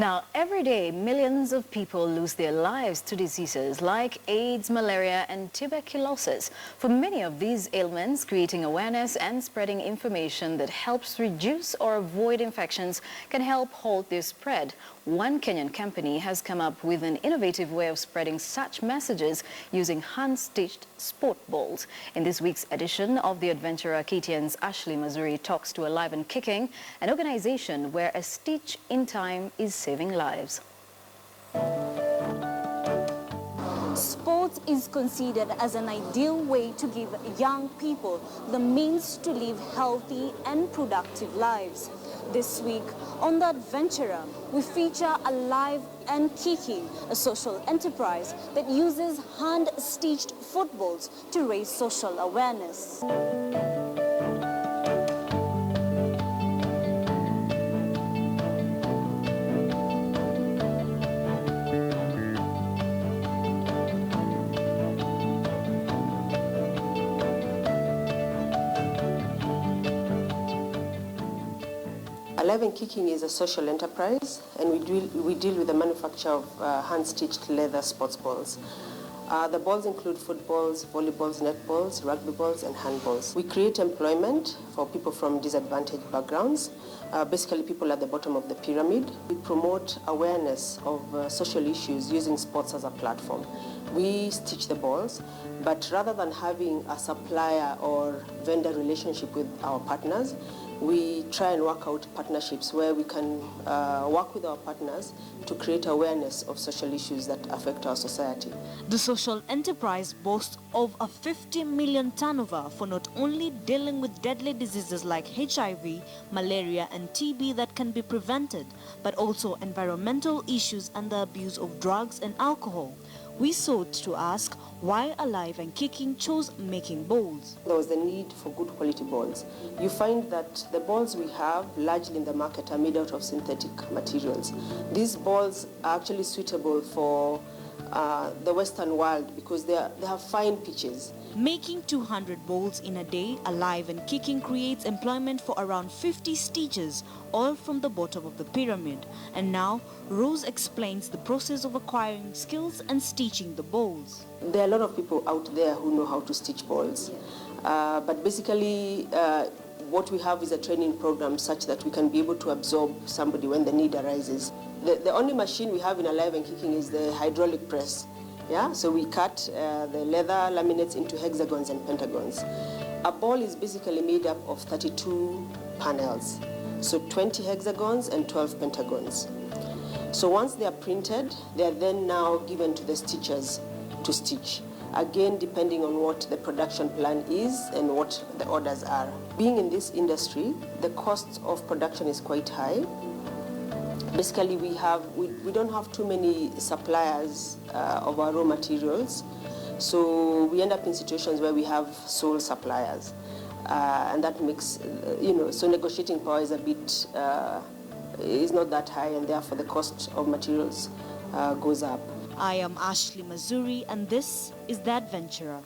Now, every day, millions of people lose their lives to diseases like AIDS, malaria, and tuberculosis. For many of these ailments, creating awareness and spreading information that helps reduce or avoid infections can help halt their spread. One Kenyan company has come up with an innovative way of spreading such messages using hand-stitched sport balls. In this week's edition of The Adventurer, KTN's Ashley Mazuri talks to Alive and Kicking, an organization where a stitch in time is saving lives. Sports is considered as an ideal way to give young people the means to live healthy and productive lives. This week on The Adventurer, we feature Alive and Kicking, a social enterprise that uses hand-stitched footballs to raise social awareness. Alive and Kicking is a social enterprise, and we deal with the manufacture of hand-stitched leather sports balls. The balls include footballs, volleyballs, netballs, rugby balls, and handballs. We create employment for people from disadvantaged backgrounds, basically people at the bottom of the pyramid. We promote awareness of social issues using sports as a platform. We stitch the balls, but rather than having a supplier or vendor relationship with our partners, we try and work out partnerships where we can work with our partners to create awareness of social issues that affect our society. The social enterprise boasts of a 50 million turnover for not only dealing with deadly diseases like HIV, malaria and TB that can be prevented, but also environmental issues and the abuse of drugs and alcohol. We sought to ask why Alive and Kicking chose making balls. There was the need for good quality balls. You find that the balls we have largely in the market are made out of synthetic materials. These balls are actually suitable for the Western world because they have fine pitches. Making 200 balls in a day, Alive and Kicking creates employment for around 50 stitchers, all from the bottom of the pyramid. And now, Rose explains the process of acquiring skills and stitching the balls. There are a lot of people out there who know how to stitch balls. But basically, what we have is a training program such that we can be able to absorb somebody when the need arises. The only machine we have in Alive and Kicking is the hydraulic press. Yeah, so we cut the leather laminates into hexagons and pentagons. A ball is basically made up of 32 panels, so 20 hexagons and 12 pentagons. So once they are printed, they are then now given to the stitchers to stitch. Again, depending on what the production plan is and what the orders are. Being in this industry, the cost of production is quite high. Basically, we don't have too many suppliers of our raw materials, so we end up in situations where we have sole suppliers, and that makes so negotiating power is a bit is not that high, and therefore the cost of materials goes up. I am Ashley Mazuri, and this is The Adventurer.